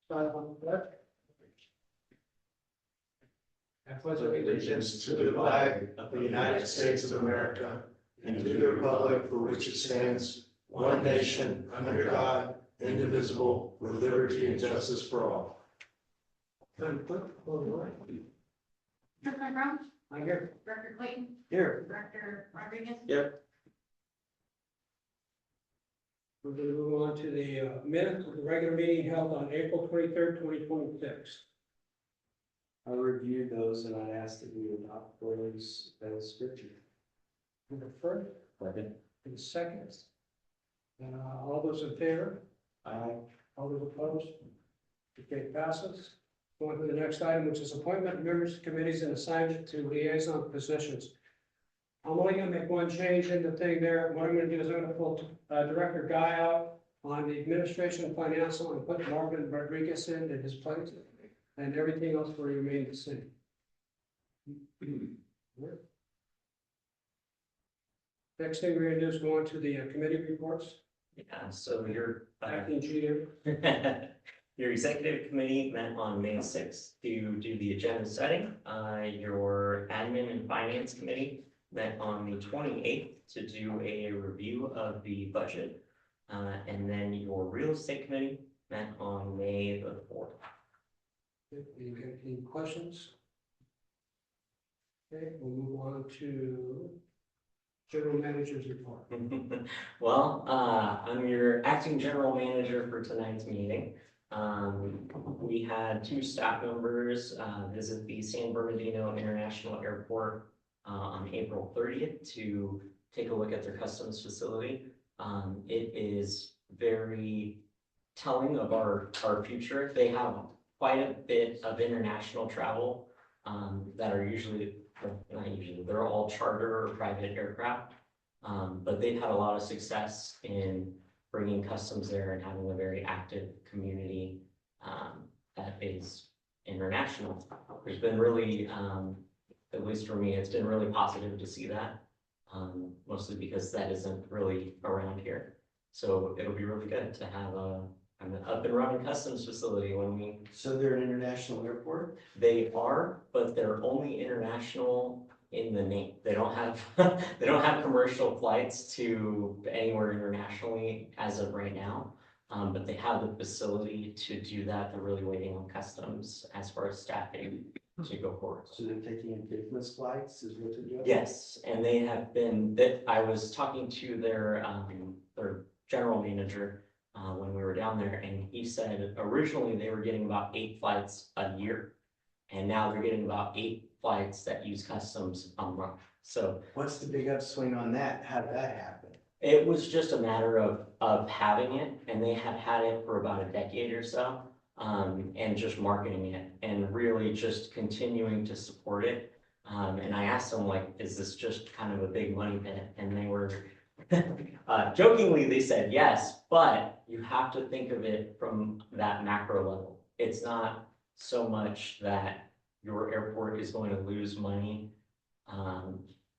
Start on the left. I pledge Allegiance to the flag of the United States of America and to the republic for which it stands, one nation, under God, indivisible, with liberty and justice for all. Director Brown, I'm here. Director Clayton, Here. Director Rodriguez. We're going to move on to the minutes of the regular meeting held on April 23rd, 2026. I reviewed those and I asked that we adopt those as scripture. The first Second. and second. All those in favor? Aye. All those opposed? Okay, passes. Going to the next item, which is appointment of members, committees, and assignment to liaison positions. I'm only gonna make one change in the thing there. What I'm gonna do is I'm gonna pull Director Guy out on the administration and financial and put Marvin Rodriguez in his place. And everything else will remain the same. Next thing we're gonna do is go on to the committee reports. Yeah, so your, Acting GM. your executive committee met on May 6th to do the agenda setting. Your admin and finance committee met on the 28th to do a review of the budget. And then your real estate committee met on May the 4th. Any questions? Okay, we'll move on to general manager's report. Well, I'm your acting general manager for tonight's meeting. We had 2 staff members visit the San Bernardino International Airport on April 30th to take a look at their customs facility. It is very telling of our future. They have quite a bit of international travel that are usually, not usually, they're all charter or private aircraft. But they've had a lot of success in bringing customs there and having a very active community that is international. There's been really, at least for me, it's been really positive to see that, mostly because that isn't really around here. So it'll be really good to have an up and running customs facility when we. So they're an international airport? They are, but they're only international in the name. They don't have, they don't have commercial flights to anywhere internationally as of right now. But they have the facility to do that. They're really waiting on customs as far as staffing to go forward. So they're taking in business flights is what they're doing? Yes, and they have been, that I was talking to their general manager when we were down there, and he said originally they were getting about 8 flights a year. And now they're getting about 8 flights that use customs a month. So What's the big upswing on that? How did that happen? it was just a matter of having it, and they have had it for about a decade or so. And just marketing it and really just continuing to support it. And I asked them, like, is this just kind of a big money pit? And they were jokingly, they said yes, but you have to think of it from that macro level. It's not so much that your airport is going to lose money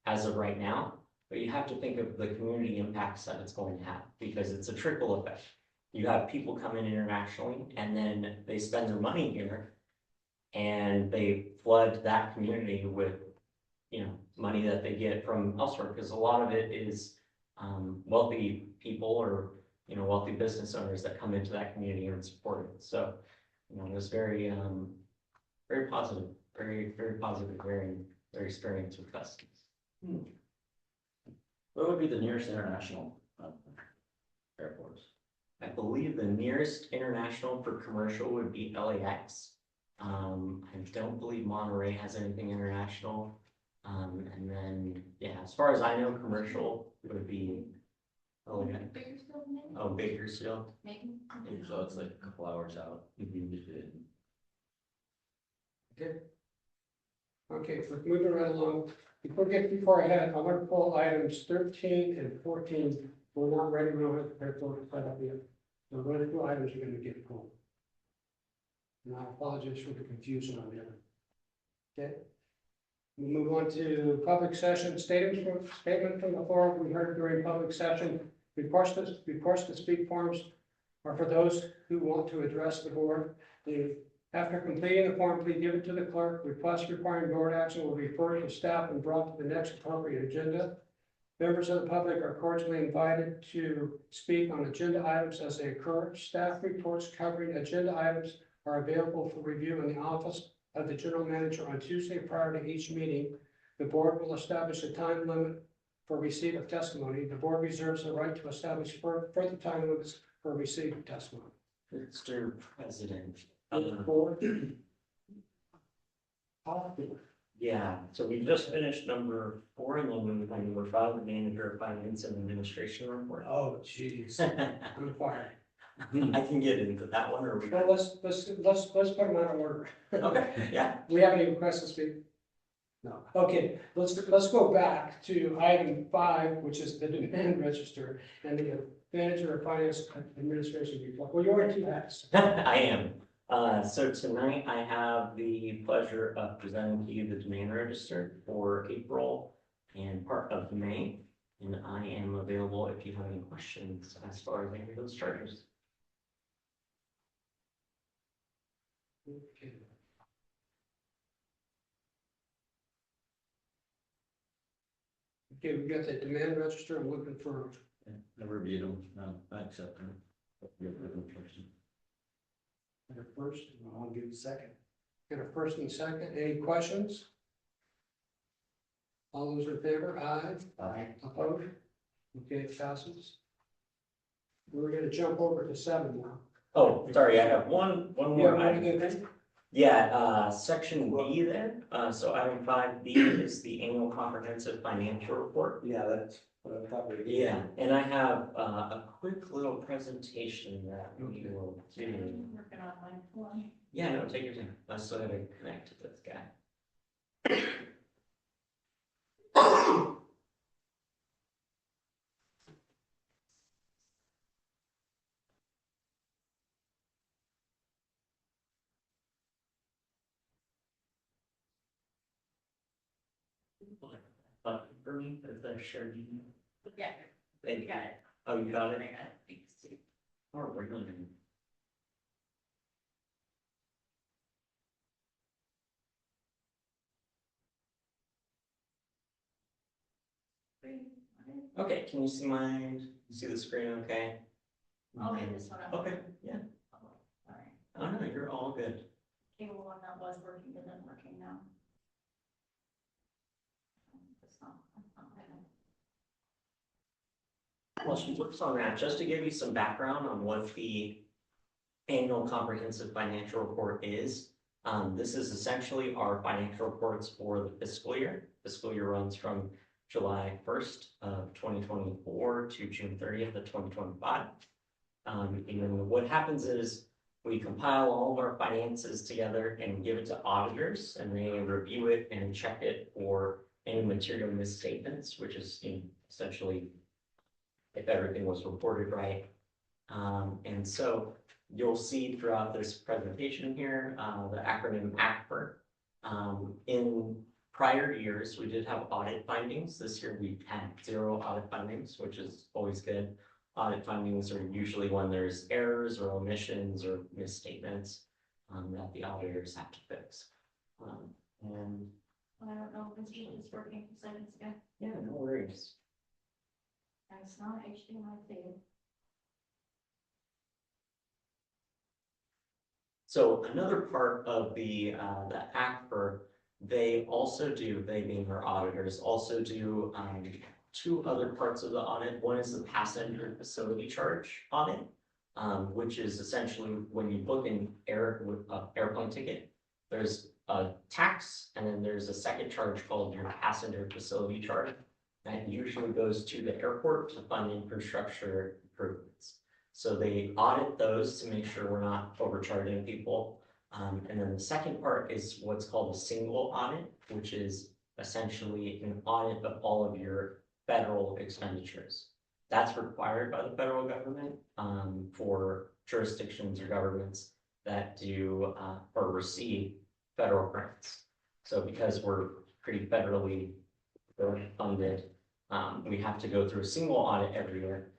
as of right now, but you have to think of the community impacts that it's going to have, because it's a trickle effect. You have people come in internationally and then they spend their money here and they flood that community with, money that they get from elsewhere, because a lot of it is wealthy people or, wealthy business owners that come into that community and support it. So, it was very, very positive, very, very positive, their experience with customs. What would be the nearest international airports? I believe the nearest international for commercial would be LAX. I don't believe Monterey has anything international. And then, yeah, as far as I know, commercial would be LAX. Bakersfield, maybe? Oh, Bakersfield. Maybe. So it's like a couple hours out. Okay, so moving right along. Before we get too far ahead, I want to pull items 13 and 14. We're not ready, we don't have to prepare for it set up yet. So those 2 items are going to get pulled. And I apologize for the confusion on the other. Okay. We move on to public session statement from the floor. We heard during public session Reports to speak forms are for those who want to address the board. After completing the form, please give it to the clerk. Requests requiring board action will be referred to staff and brought to the next appropriate agenda. Members of the public are cordially invited to speak on agenda items as they occur. Staff reports covering agenda items are available for review in the office of the general manager on Tuesday prior to each meeting. The board will establish a time limit for receipt of testimony. The board reserves the right to establish further time limits for receipt of testimony. Mr. President. Board. Yeah, so we just finished number 4 and then we find number 5, the manager of finance and administration report. Oh, jeez, I'm fired. I can get into that one or we. Well, let's put them out of order. Okay, yeah. We have any requests to speak? No. Okay, let's go back to item 5, which is the demand register and the manager of finance administration report. Well, you're in 2 hats. I am. So tonight I have the pleasure of presenting to you the demand register for April and part of May. And I am available if you have any questions as far as any of those charges. Okay. Okay, we got the demand register. I'm looking for, I reviewed them, I accept them. You're the person. got a first, and I'll give a second. Got a first and second. Any questions? All those in favor? Aye. Aye. Opposed? Okay, it passes. We're gonna jump over to 7 now. Oh, sorry, I have one You more have item. anything? Yeah, section B there, so item 5B is the annual comprehensive financial report. Yeah, that's what I thought we did. Yeah, and I have, a quick little presentation that we will do. Working on my one. Yeah, no, take your time. I still gotta connect to this guy. But for me, is that shared? Yeah, Thank you you. got it. Oh, you got I it? got it. Thanks. Oh, really? Okay, can you see see the screen okay? I'll leave this one up. Okay, yeah. Sorry. Oh, no, you're all good. Cable one that was working isn't working now. It's not good. Well, she works on that, just to give you some background on what the annual comprehensive financial report is. This is essentially our financial reports for the fiscal year. Fiscal year runs from July 1st of 2024 to June 30th of 2025. And what happens is we compile all of our finances together and give it to auditors, and they review it and check it for any material misstatements, which is essentially if everything was reported right. And so you'll see throughout this presentation here, the acronym ACFR. In prior years, we did have audit findings. This year we had 0 audit findings, which is always good. Audit findings are usually when there's errors or omissions or misstatements that the auditors have to fix. And I don't know if this is working 2 seconds ago. yeah, no worries. And it's not HDMI. So another part of the ACFR, they being our auditors, also do 2 other parts of the audit. One is the passenger facility charge audit, which is essentially when you book an airplane ticket, there's a tax, and then there's a second charge called your passenger facility charge. That usually goes to the airport to fund infrastructure improvements. So they audit those to make sure we're not overcharging people. And then the second part is what's called a single audit, which is essentially an audit of all of your federal expenditures. That's required by the federal government for jurisdictions or governments that do or receive federal grants. So because we're pretty federally funded, we have to go through a single audit every year.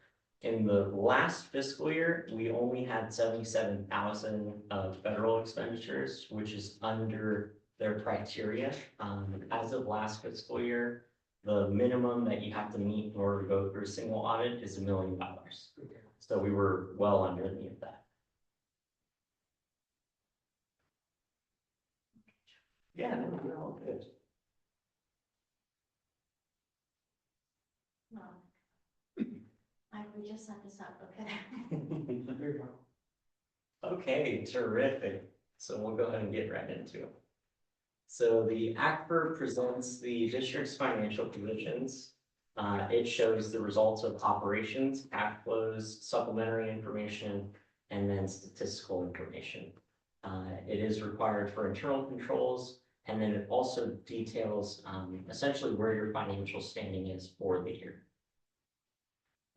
in the last fiscal year, we only had 77,000 of federal expenditures, which is under their criteria. As of last fiscal year, the minimum that you have to meet in order to go through a single audit is $1 million. So we were well underneath that. Yeah, no, we're all good. No. We just set this up, okay? There you go. Okay, terrific. So we'll go ahead and get right into it. So the ACFR presents the district's financial positions. It shows the results of operations, cash flows, supplementary information, and then statistical information. It is required for internal controls, and then it also details essentially where your financial standing is for the year.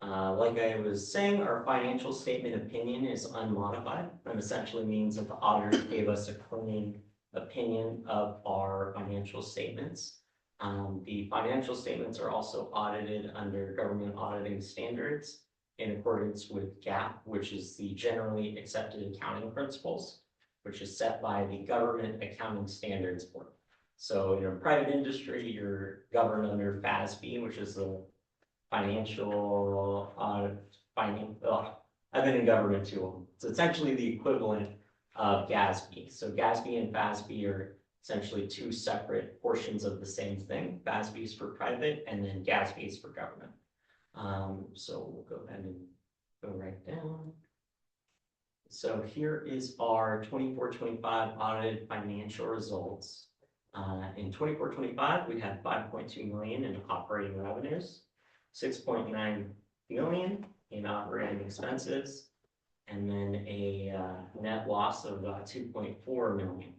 Like I was saying, our financial statement opinion is unmodified, and essentially means that the auditors gave us a clean opinion of our financial statements. The financial statements are also audited under government auditing standards in accordance with GAAP, which is the generally accepted accounting principles, which is set by the Government Accounting Standards Board. So in a private industry, you're governed under FASB, which is the financial I've been in government too long. So it's actually the equivalent of GASB. So GASB and FASB are essentially two separate portions of the same thing. FASB is for private, and then GASB is for government. So we'll go ahead and go right down. So here is our 24-25 audited financial results. In 24-25, we had 5.2 million in operating revenues, 6.9 million in operating expenses, and then a net loss of 2.4 million.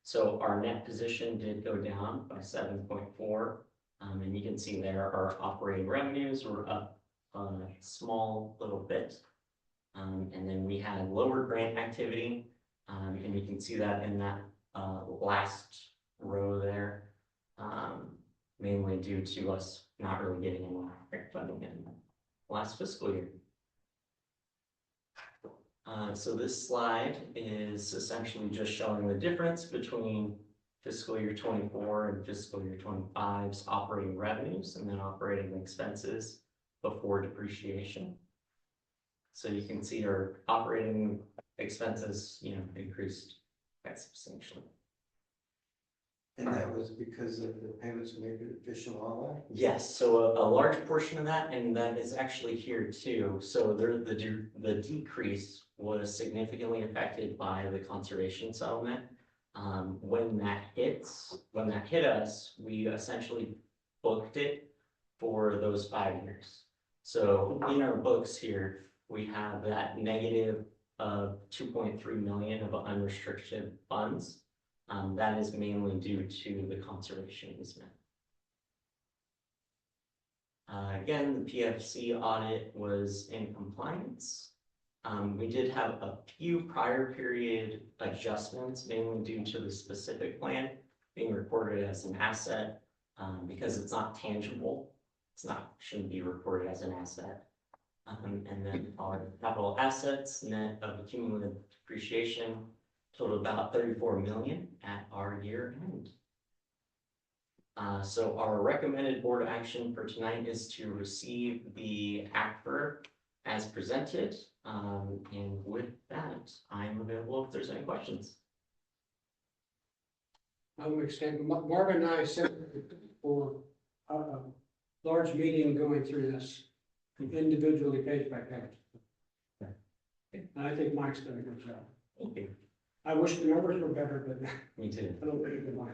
So our net position did go down by 7.4, and you can see there our operating revenues were up a small little bit. And then we had lower grant activity, and you can see that in that last row there, mainly due to us not really getting any grant funding in the last fiscal year. So this slide is essentially just showing the difference between fiscal year 24 and fiscal year 25's operating revenues and then operating expenses before depreciation. So you can see our operating expenses, increased quite substantially. And that was because of the payments made to additional wildlife? Yes, so a large portion of that, and that is actually here too. So the decrease was significantly affected by the conservation settlement. When that hit us, we essentially booked it for those 5 years. So in our books here, we have that negative of 2.3 million of unrestricted funds. That is mainly due to the conservation easement. Again, the PFC audit was in compliance. We did have a few prior period adjustments, mainly due to the specific plan being recorded as an asset, because it's not tangible. Shouldn't be recorded as an asset. And then our capital assets, net of accumulated depreciation, totaled about 34 million at our year end. So our recommended board action for tonight is to receive the ACFR as presented. And with that, I'm available if there's any questions. I would extend, Marvin and I sent for a large meeting going through this individually page by page. And I think Mike's done a good job. Thank you. I wish the numbers were better, but Me too. I don't think they're mine.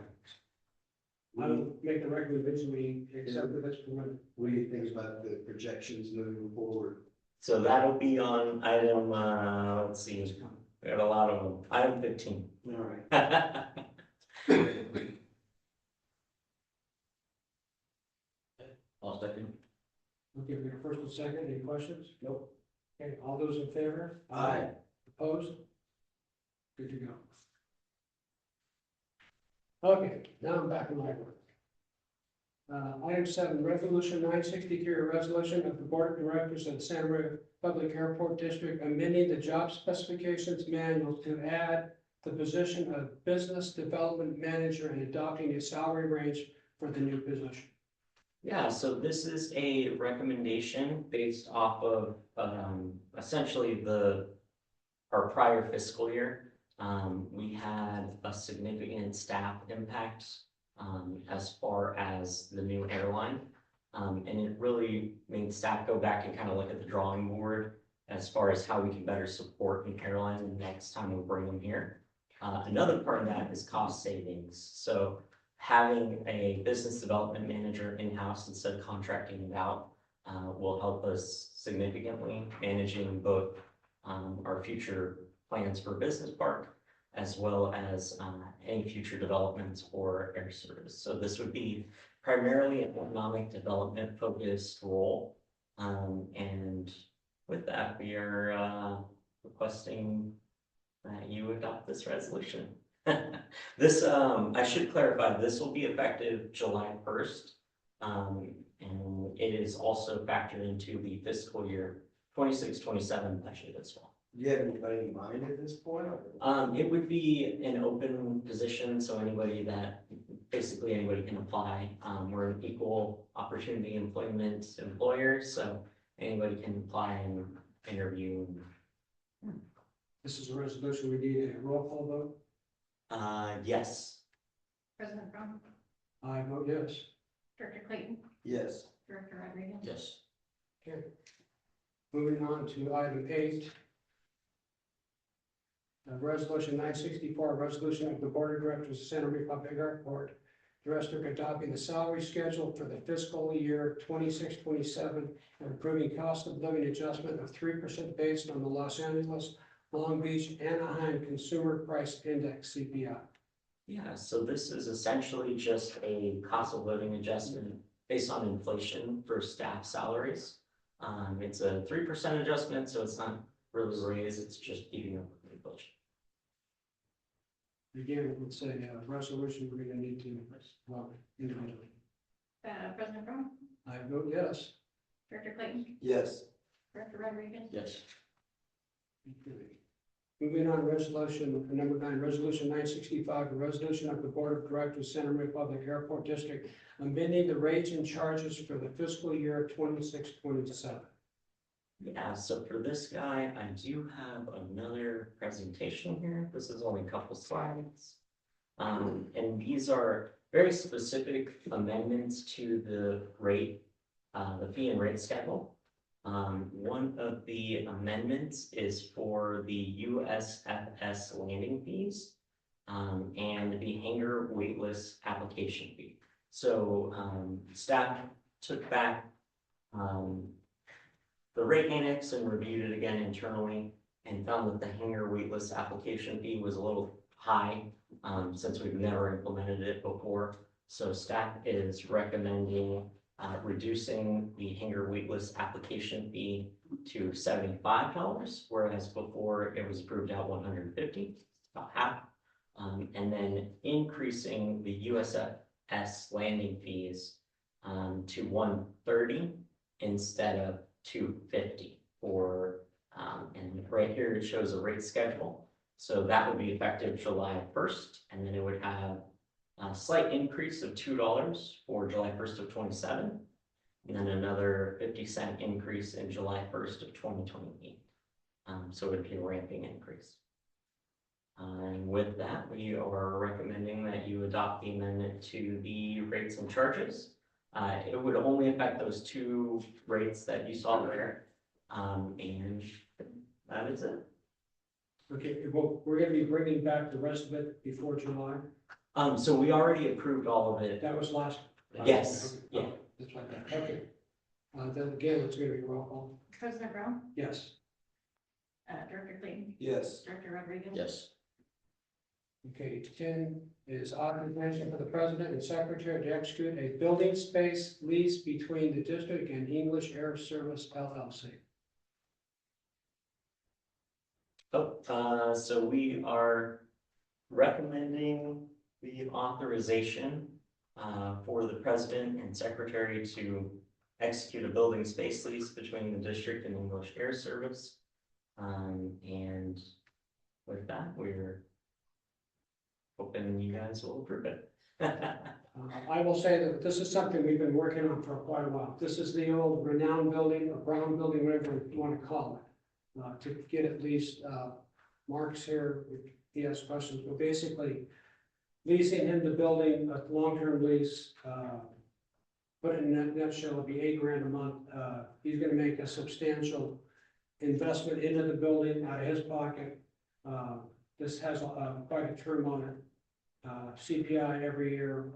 I don't make the recommendation we accept this permit. What do you think about the projections moving forward? So that'll be on item, let's see, we got a lot of them. Item 15. All right. I'll second. Okay, we have first and second, any questions? Nope. Okay, all those in favor? Aye. Opposed? Good to go. Okay, now I'm back in my work. Item 7, resolution 963, a resolution of the Board of Directors of the Santa Maria Public Airport District amending the job specifications manual to add the position of Business Development Manager and adopting a salary range for the new position. Yeah, so this is a recommendation based off of, essentially our prior fiscal year. We had a significant staff impact, as far as the new airline. And it really made staff go back and kind of look at the drawing board as far as how we can better support an airline the next time we bring them here. Another part of that is cost savings. So having a business development manager in-house instead of contracting it out will help us significantly managing both our future plans for business park as well as any future developments for air service. So this would be primarily an economic development focused role. And with that, we are requesting that you adopt this resolution. This, I should clarify, this will be effective July 1st. And it is also factored into the fiscal year 26-27 budget as well. Do you have anybody in mind at this point? It would be an open position, so basically anybody can apply. We're an equal opportunity employment employer, so anybody can apply and interview. This is a resolution, we need a roll call vote. Yes. President Trump, I vote yes. Director Clayton, Yes. Director Rodriguez. Yes. Okay. Moving on to item 8. Resolution 964, a resolution of the Board of Directors of Santa Maria Public Airport District adopting the salary schedule for the fiscal year 26-27 and approving cost of living adjustment of 3% based on the Los Angeles, Long Beach, Anaheim Consumer Price Index (CPI). Yeah, so this is essentially just a cost of living adjustment based on inflation for staff salaries. It's a 3% adjustment, so it's not really a raise, it's just keeping up with inflation. Again, it's a resolution we're going to need to vote individually. President Trump, I vote yes. Director Clayton, Yes. Director Rodriguez. Yes. Moving on, resolution number 9, resolution 965, a resolution of the Board of Directors, Santa Maria Public Airport District, amending the rates and charges for the fiscal year 26-27. Yeah, so for this guy, I do have another presentation here. This is only a couple slides. And these are very specific amendments to the rate, the fee and rate schedule. One of the amendments is for the USFS landing fees and the hangar waitlist application fee. So staff took back the rate annex and reviewed it again internally and found that the hangar waitlist application fee was a little high since we've never implemented it before. So staff is recommending reducing the hangar waitlist application fee to $75, whereas before it was approved at $150, about half. And then increasing the USFS landing fees to $130 instead of $250 for, and right here it shows a rate schedule. So that would be effective July 1st, and then it would have a slight increase of $2 for July 1st of 27, and then another 50-cent increase in July 1st of 2028. So it would be a ramping increase. And with that, we are recommending that you adopt the amendment to the rates and charges. It would only affect those 2 rates that you saw there. And that is it. Okay, well, we're going to be bringing back the rest of it before July. So we already approved all of it. That was last. Yes, Okay. yeah. Just like that. Okay. Then again, it's going to be roll call. President Brown, Yes. Director Clayton, Yes. Director Rodriguez. Yes. Okay, 10 is authorization for the president and secretary to execute a building space lease between the district and English Air Service LLC. So we are recommending the authorization for the president and secretary to execute a building space lease between the district and English Air Service. And with that, we're hoping you guys will approve it. I will say that this is something we've been working on for quite a while. This is the old Renown building, or Brown building, whatever you want to call it. To get at least, Mark's here, if he has questions, but basically leasing him the building, a long-term lease, put it in a nutshell, it'd be $8,000 a month. He's gonna make a substantial investment into the building out of his pocket. This has quite a term on it. CPI every year.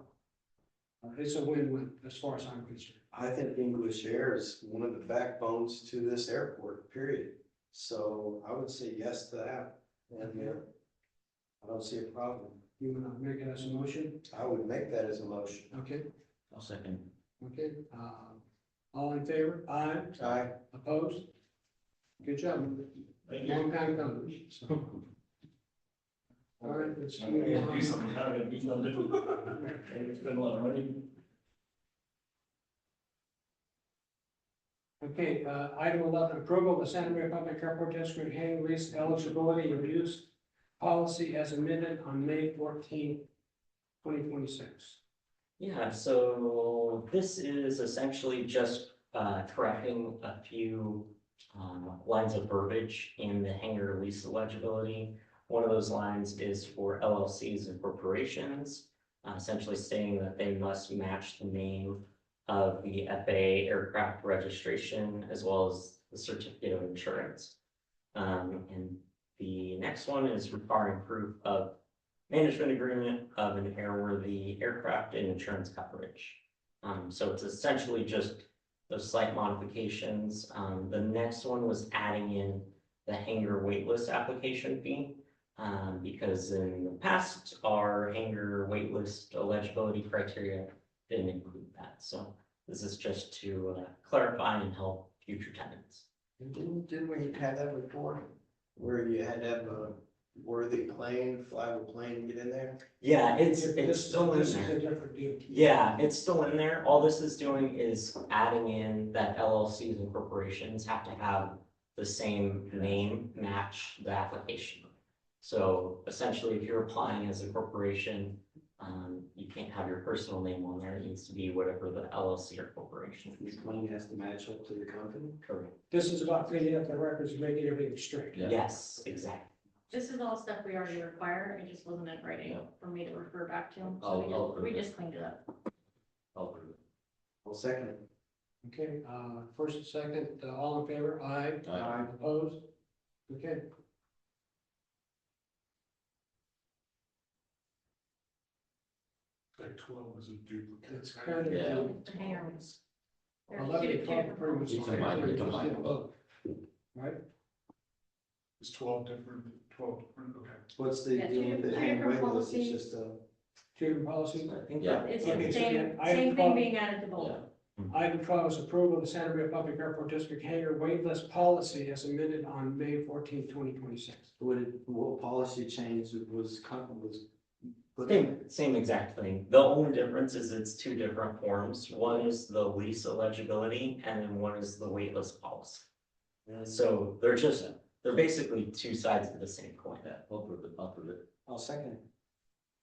It's a win-win as far as I'm concerned. I think English Air is one of the backbones to this airport, period. So I would say yes to that. And I don't see a problem. You wanna make it as a motion? I would make that as a motion. Okay, I'll second. okay. All in favor? Aye. Aye. Opposed? Good job. Long time coming. So. All right, let's I'm move gonna on. do something, I'm gonna do something. And it's been a lot of money. Okay, item 11, approval of the Santa Maria Public Airport District hangar lease eligibility and use policy as amended on May 14, 2026. Yeah, so this is essentially just correcting a few lines of verbiage in the hangar lease eligibility. One of those lines is for LLCs and corporations, essentially stating that they must match the name of the FAA aircraft registration as well as the certificate of insurance. And the next one is requiring proof of management agreement of an airworthy aircraft and insurance coverage. So it's essentially just those slight modifications. The next one was adding in the hangar waitlist application fee. Because in the past, our hangar waitlist eligibility criteria didn't include that. So this is just to clarify and help future tenants. Didn't we have that before? Where you had to have a worthy plane, flyable plane to get in there? Yeah, it's This still in is there. a different deal. Yeah, it's still in there. All this is doing is adding in that LLCs and corporations have to have the same name match the application. So essentially, if you're applying as a corporation, you can't have your personal name on there. It needs to be whatever the LLC or corporation The is. plane has to match up to the company? Correct. This is about cleaning up the records and making everything straight. Yeah. Yes, exactly. This is all stuff we already require, it just wasn't in writing Yeah. for me to refer back to, so I'll we approve it. just cleaned it up. I'll approve it. Well, second. Okay, first and second, all in favor? Aye. Aye. Opposed? Okay. Like 12 is a duplicate. It's kind of. Yeah. The hangar was. there's 11 two and 12 different pretty much ones. Combine both. Right? It's 12 different, okay. What's the Yeah, deal with the two hangar different waitlist? policies. It's just a. Two different policies. I think Yeah. that. It's Okay, the so same, then item same 12 thing being added to both. Yeah. Item 12 is approval of the Santa Maria Public Airport District hangar waitlist policy as amended on May 14, 2026. What policy change was put in? Same exact thing. The only difference is it's two different forms. One is the lease eligibility and then one is the waitlist policy. So they're basically two sides of the same coin. Yeah, I'll approve it, I'll approve it. I'll second.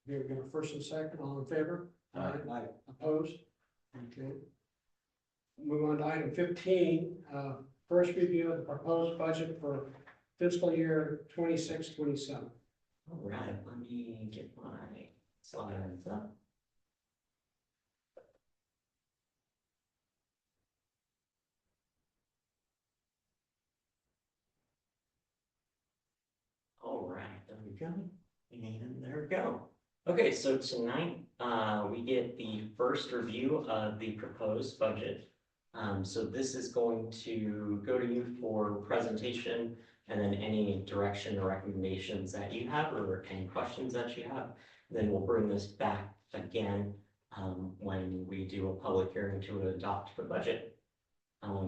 Here we go, first and second, all in favor? Aye. Aye. Opposed? Okay. Move on to item 15, first review of the proposed budget for fiscal year 26-27. All right, let me get my slides up. All right, there we go. And there we go. Okay, so tonight, we get the first review of the proposed budget. So this is going to go to you for presentation and then any direction or recommendations that you have or any questions that you have. Then we'll bring this back again, when we do a public hearing to adopt the budget.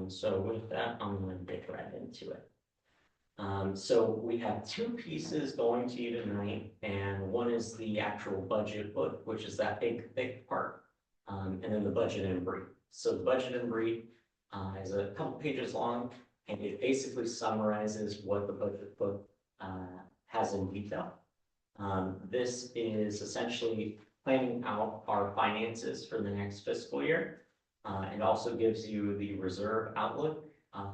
So with that, I'm going to get right into it. So we have two pieces going to you tonight, and one is the actual budget book, which is that big, thick part. and then the budget in brief. So the budget in brief is a couple pages long, and it basically summarizes what the budget book has in detail. This is essentially planning out our finances for the next fiscal year. It also gives you the reserve outlook,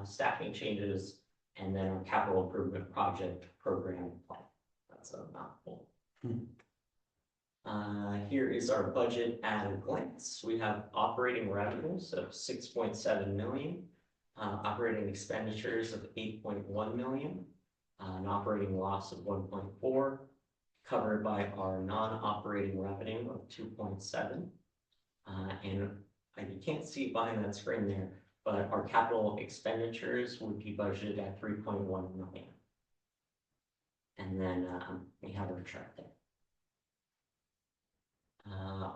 staffing changes, and then our capital improvement project program plan. That's a mouthful. Here is our budget at a glance. We have operating revenues of 6.7 million, operating expenditures of 8.1 million, an operating loss of 1.4, covered by our non-operating revenue of 2.7. And you can't see behind that screen there, but our capital expenditures would be budgeted at 3.1 million. And then we have our chart there.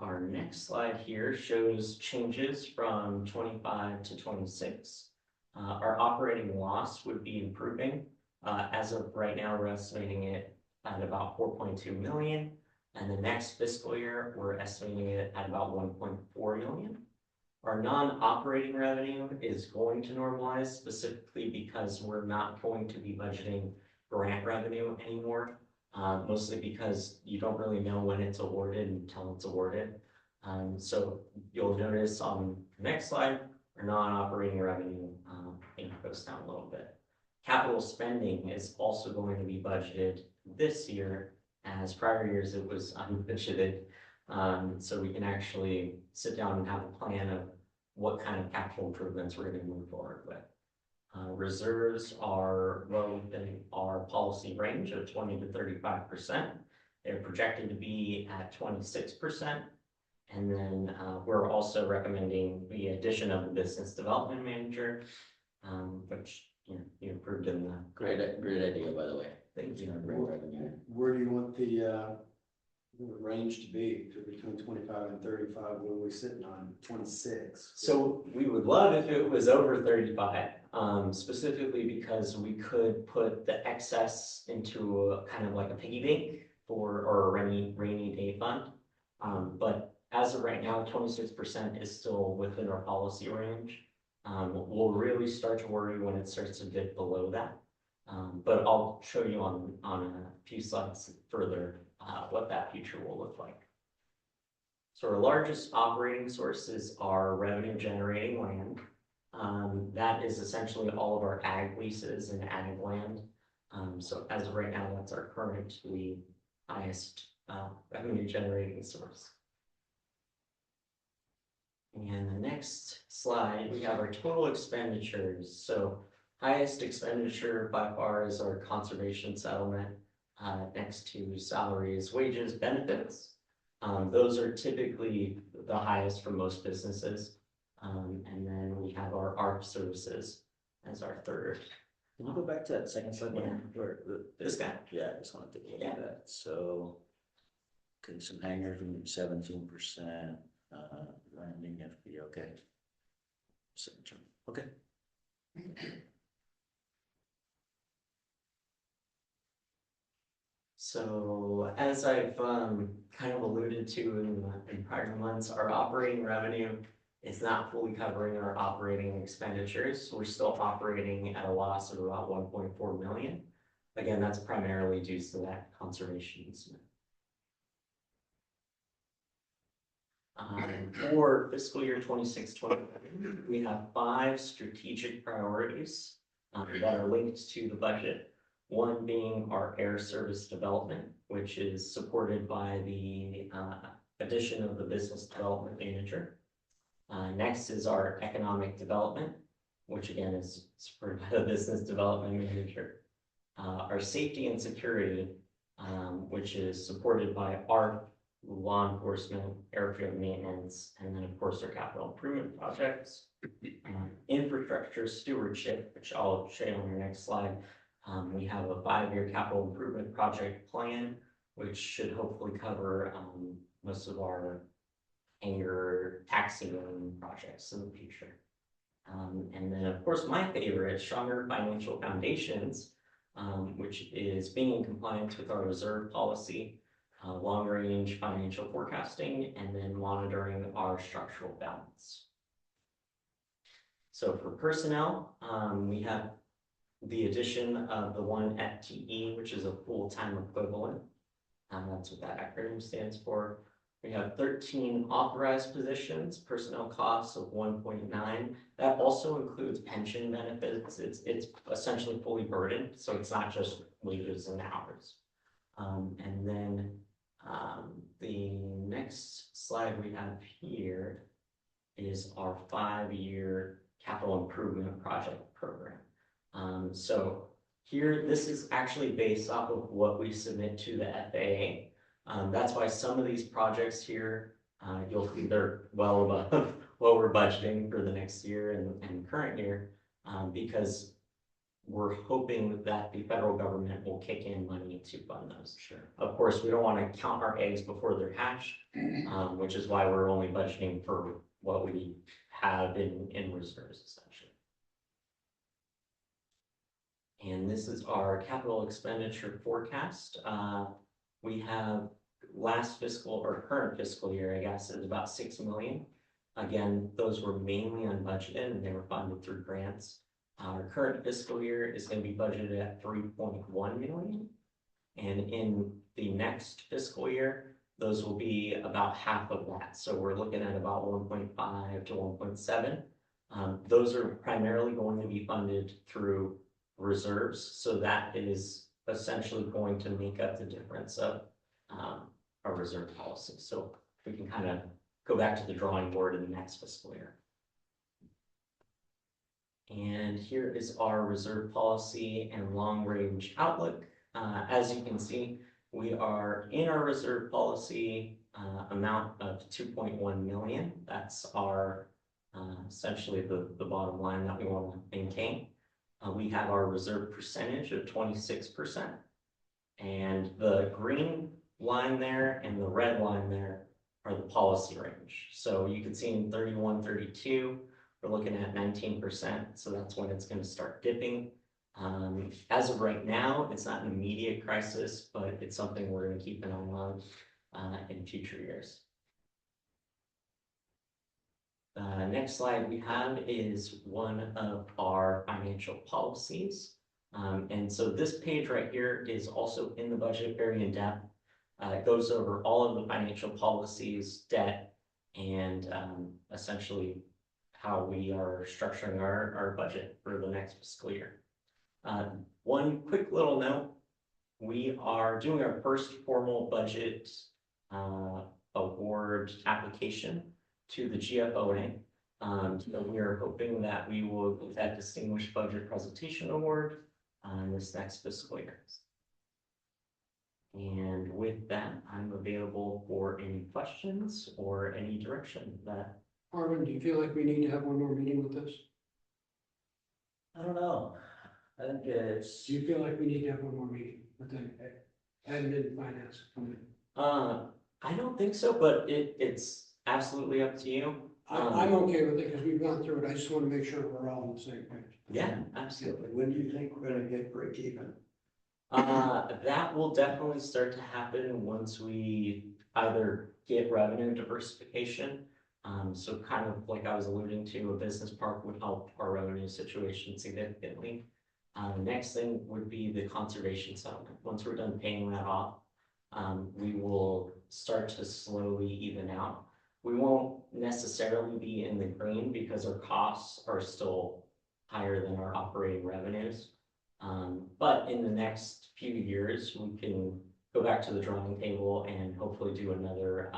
Our next slide here shows changes from 25 to 26. Our operating loss would be improving. As of right now, we're estimating it at about 4.2 million. And the next fiscal year, we're estimating it at about 1.4 million. Our non-operating revenue is going to normalize, specifically because we're not going to be budgeting grant revenue anymore. Mostly because you don't really know when it's awarded until it's awarded. So you'll notice on the next slide, our non-operating revenue goes down a little bit. Capital spending is also going to be budgeted this year, as prior years it was unbudgeted. So we can actually sit down and have a plan of what kind of capital improvements we're going to move forward with. Reserves are well within our policy range of 20 to 35%. They're projected to be at 26%. And then we're also recommending the addition of the business development manager, which you approved in the. Great idea, by the way. Thank you. Where do you want the range to be? Between 25 and 35, what are we sitting on? 26? So we would love if it was over 35, specifically because we could put the excess into a kind of like a piggy bank or a rainy day fund. But as of right now, 26% is still within our policy range. We'll really start to worry when it starts to dip below that. But I'll show you on a few slides further what that future will look like. So our largest operating sources are revenue generating land. That is essentially all of our ag leases and ag land. So as of right now, that's our currently highest revenue generating source. And the next slide, we have our total expenditures. So highest expenditure by far is our conservation settlement, next to salaries, wages, benefits. Those are typically the highest for most businesses. And then we have our ARP services as our third. Can you go back to that second slide? Yeah. Where This guy. Yeah, I just wanted to look Yeah. at that. So, okay, some hangers, 17%, landing FP, okay. Okay. So as I've kind of alluded to in prior months, our operating revenue is not fully covering our operating expenditures. We're still operating at a loss of about 1.4 million. Again, that's primarily due to that conservation easement. For fiscal year 26-27, we have 5 strategic priorities that are linked to the budget. One being our air service development, which is supported by the addition of the business development manager. Next is our economic development, which again is supported by the business development manager. Our safety and security, which is supported by our law enforcement, airfield maintenance, and then of course our capital improvement projects. Infrastructure stewardship, which I'll show you on the next slide. We have a 5-year capital improvement project plan, which should hopefully cover most of our hangar taxi lane projects in the future. And then of course my favorite, stronger financial foundations, which is being in compliance with our reserve policy. long-range financial forecasting, and then monitoring our structural balance. So for personnel, we have the addition of the one FTE, which is a full-time equivalent. That's what that acronym stands for. We have 13 authorized positions, personnel costs of 1.9. That also includes pension benefits. It's essentially fully burdened, so it's not just wages and hours. And then the next slide we have here is our 5-year capital improvement project program. So here, this is actually based off of what we submit to the FAA. That's why some of these projects here, you'll see they're well above what we're budgeting for the next year and current year, because we're hoping that the federal government will kick in money to fund those. Sure. Of course, we don't want to count our eggs before they're hatched, which is why we're only budgeting for what we have in reserves, essentially. And this is our capital expenditure forecast. We have last fiscal or current fiscal year, I guess, is about 6 million. Again, those were mainly unbudgeted and they were funded through grants. Our current fiscal year is going to be budgeted at 3.1 million. And in the next fiscal year, those will be about half of that. So we're looking at about 1.5 to 1.7. Those are primarily going to be funded through reserves. So that is essentially going to make up the difference of our reserve policy. So we can kind of go back to the drawing board in the next fiscal year. And here is our reserve policy and long-range outlook. As you can see, we are in our reserve policy amount of 2.1 million. That's our essentially the bottom line that we want to maintain. We have our reserve percentage of 26%. And the green line there and the red line there are the policy range. So you can see in 31, 32, we're looking at 19%. So that's when it's going to start dipping. As of right now, it's not an immediate crisis, but it's something we're going to keep an eye on in future years. The next slide we have is one of our financial policies. And so this page right here is also in the budget, very in depth. It goes over all of the financial policies, debt, and essentially how we are structuring our budget for the next fiscal year. One quick little note, we are doing our first formal budget award application to the GFOA. So we are hoping that we will get that Distinguished Budget Presentation Award this next fiscal year. And with that, I'm available for any questions or any direction that. Arvin, do you feel like we need to have one more meeting with this? I don't know. I think it's, Do you feel like we need to have one more meeting with the admin and finance committee? I don't think so, but it's absolutely up to you. I'm okay with it because we've gone through it. I just want to make sure we're all on the same page. Yeah, absolutely. When do you think we're gonna get break even? That will definitely start to happen once we either get revenue diversification. So kind of like I was alluding to, a business park would help our revenue situation significantly. Next thing would be the conservation settlement. Once we're done paying that off, we will start to slowly even out. We won't necessarily be in the green because our costs are still higher than our operating revenues. But in the next few years, we can go back to the drawing table and hopefully do another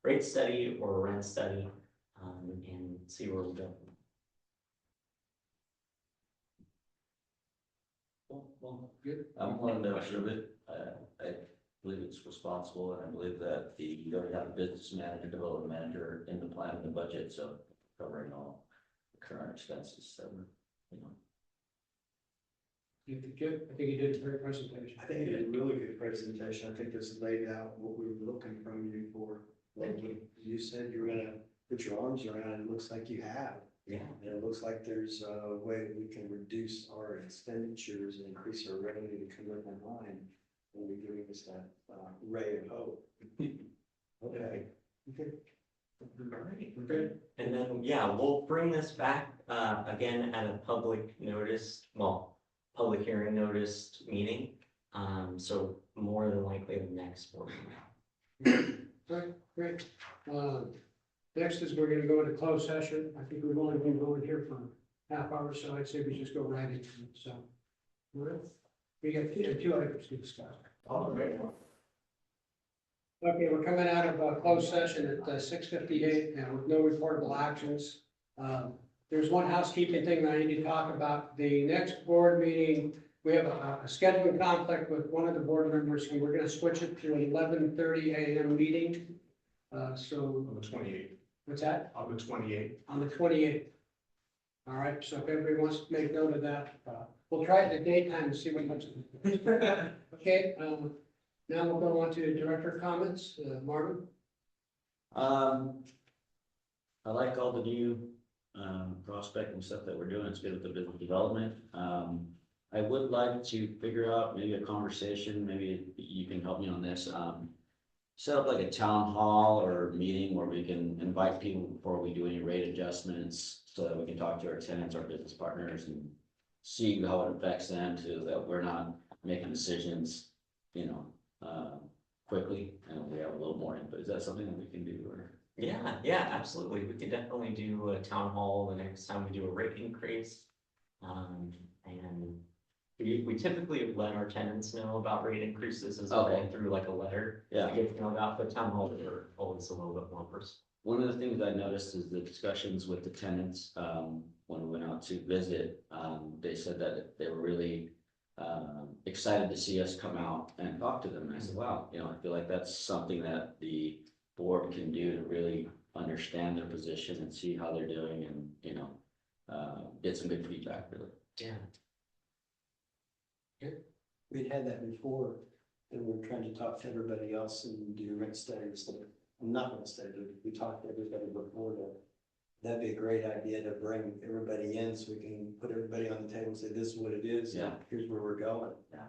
rate study or rent study and see where we go. well, Good. I'm willing to observe it. I believe it's responsible, and I believe that you already have a business manager, development manager in the plan and the budget, so covering all the current expenses, so, you know. You think good? I think you did a great presentation. I think you did a really good presentation. I think this laid out what we were looking from you for. Like you said, you were gonna put your arms around it. It looks like you have. Yeah. And it looks like there's a way we can reduce our expenditures and increase our revenue to come in line. and you're giving us that, ray of hope. Okay. We're good. And then, yeah, we'll bring this back, again at a public notice, well, public hearing noticed meeting. So more than likely the next board meeting. Right, great. Next is we're gonna go into closed session. I think we've only been going here for half hour, so I'd say we just go right into it, so. All right. We got two items to discuss. Okay, we're coming out of a closed session at 6:58 and with no reportable actions. There's one housekeeping thing that I need to talk about. The next board meeting, we have a scheduling conflict with one of the board members, and we're gonna switch it to an 11:30 a.m. meeting. So, On the 28th, what's that? on the 28th. On the 28th. All right, so if everybody wants to make note of that, we'll try it at the daytime and see what happens. Okay, now we'll go on to director comments. Marvin? I like all the new, prospect and stuff that we're doing. It's good with the business development. I would like to figure out maybe a conversation, maybe you can help me on this. Set up like a town hall or meeting where we can invite people before we do any rate adjustments, so that we can talk to our tenants, our business partners, and see how it affects them, so that we're not making decisions, quickly, and we have a little more input. Is that something that we can do, or? Yeah, absolutely. We could definitely do a town hall the next time we do a rate increase. And we typically let our tenants know about rate increases as well, Okay. through like a letter. Yeah. To get to know about, but town hall are always a little bit more personal. One of the things I noticed is the discussions with the tenants, when we went out to visit, they said that they were really excited to see us come out and talk to them. And I said, wow, I feel like that's something that the board can do to really understand their position and see how they're doing, and, get some good feedback, really. Yeah. We'd had that before, and we're trying to talk to everybody else and do rent studies. I'm not rent study, but we talked to everybody before that. That'd be a great idea to bring everybody in, so we can put everybody on the table and say, this is what it is. Yeah. Here's where we're going. Yeah.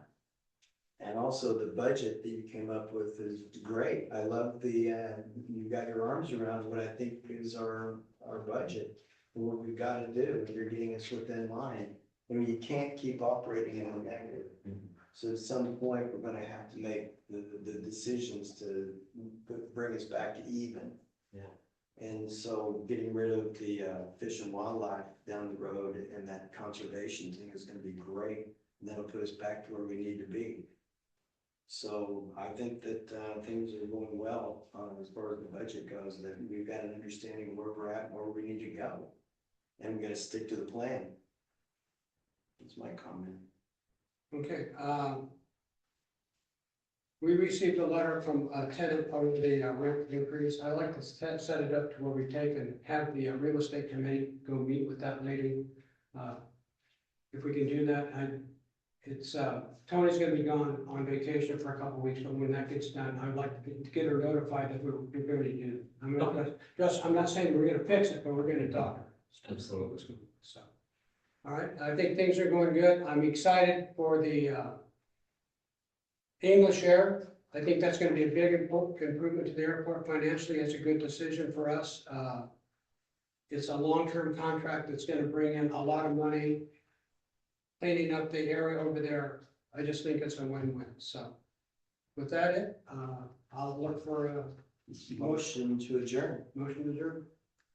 And also the budget that you came up with is great. I love you got your arms around what I think is our budget, and what we've got to do, and you're getting us within line. I mean, you can't keep operating in a negative. Mhm. So at some point, we're gonna have to make the decisions to bring us back to even. Yeah. And so getting rid of the fish and wildlife down the road and that conservation thing is gonna be great. And that'll put us back to where we need to be. So I think that things are going well as far as the budget goes, that we've got an understanding of where we're at and where we need to go. And we gotta stick to the plan. That's my comment. Okay, we received a letter from a tenant over the rent increase. I like to set it up to where we take and have the real estate committee go meet with that lady. If we can do that, Tony's gonna be gone on vacation for a couple of weeks, but when that gets done, I'd like to get her notified that we're going to do. I'm not saying we're gonna fix it, but we're gonna talk. Absolutely. So, all right, I think things are going good. I'm excited for the English Air. I think that's gonna be a big improvement to the airport financially. It's a good decision for us. It's a long-term contract that's gonna bring in a lot of money. Cleaning up the area over there, I just think it's a win-win. So with that, I'll look for a Motion to adjourn. motion to adjourn.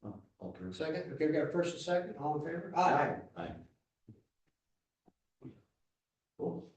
I'll approve. Second, okay, we got a first and second, all in favor? Aye. Cool.